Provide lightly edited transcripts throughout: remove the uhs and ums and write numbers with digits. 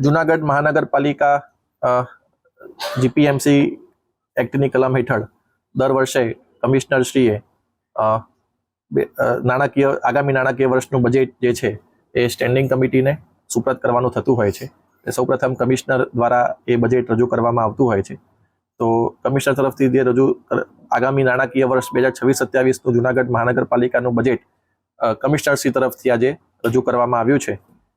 જુનાગઢ મહાનગરપાલિકા જીપીએમસી એક્ટની કલમ હેઠળ દર વર્ષે કમિશનરશ્રીએ આગામી નાણાકીય વર્ષનું બજેટ જે છે એ સ્ટેન્ડિંગ કમિટીને સુપ્રત કરવાનું થતું હોય છે. સૌપ્રથમ કમિશનર દ્વારા એ બજેટ રજૂ કરવામાં આવતું હોય છે. તો કમિશનર તરફથી જે આગામી નાણાકીય વર્ષ 2026-27નું જુનાગઢ મહાનગરપાલિકાનું બજેટ કમિશનરશ્રી તરફથી આજે રજૂ કરવામાં આવ્યું છે,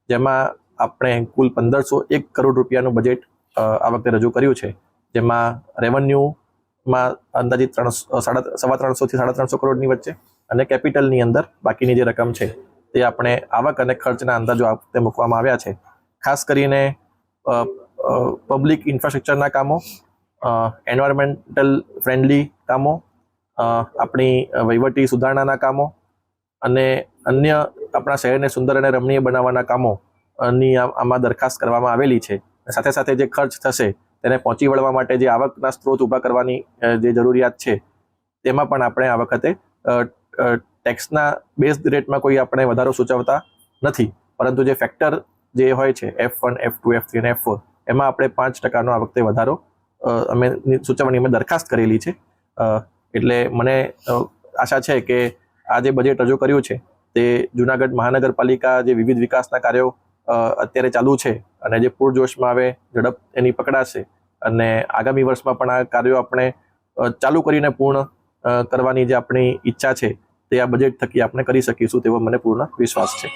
જેમાં આપણે કુલ 1501 કરોડ રૂપિયાનું બજેટ આ વખતે રજૂ કર્યું છે, જેમાં રેવન્યુમાં અંદાજિત 350 થી 350 કરોડની વચ્ચે અને કેપિટલની અંદર બાકીની જે રકમ છે તે આપણે આવક અને ખર્ચના અંદાજો આ વખતે મૂકવામાં આવ્યા છે. ખાસ કરીને પબ્લિક ઇન્ફ્રાસ્ટ્રક્ચરના કામો, એન્વાયરમેન્ટલ ફ્રેન્ડલી કામો, આપણી વહીવટી સુધારણાના કામો અને અન્ય આપણા શહેરને સુંદર અને રમણીય બનાવવાના કામોની આમાં દરખાસ્ત કરવામાં આવેલી છે. સાથે સાથે જે ખર્ચ થશે તેને પહોંચી વળવા માટે જે આવકના સ્ત્રોત ઊભા કરવાની જે જરૂરિયાત છે તેમાં પણ આપણે આ વખતે ટેક્સના બેઝ રેટમાં કોઈ આપણે વધારો સૂચવતા નથી, પરંતુ જે ફેક્ટર જે હોય છે F1, F2, F3 અને F4 એમાં આપણે 5% આ વખતે વધારો અમે સૂચવવાની અમે દરખાસ્ત કરેલી છે. એટલે મને આશા છે કે આ જે બજેટ રજૂ કર્યું છે તે જુનાગઢ મહાનગરપાલિકા જે વિવિધ વિકાસના કાર્યો અત્યારે ચાલુ છે અને જે પૂરજોશમાં આવે ઝડપ એની પકડાશે અને આગામી વર્ષમાં પણ આ કાર્યો આપણે ચાલુ કરીને પૂર્ણ કરવાની જે આપણી ઈચ્છા છે તે આ બજેટ થકી આપણે કરી શકીશું તેવો મને પૂર્ણ વિશ્વાસ છે.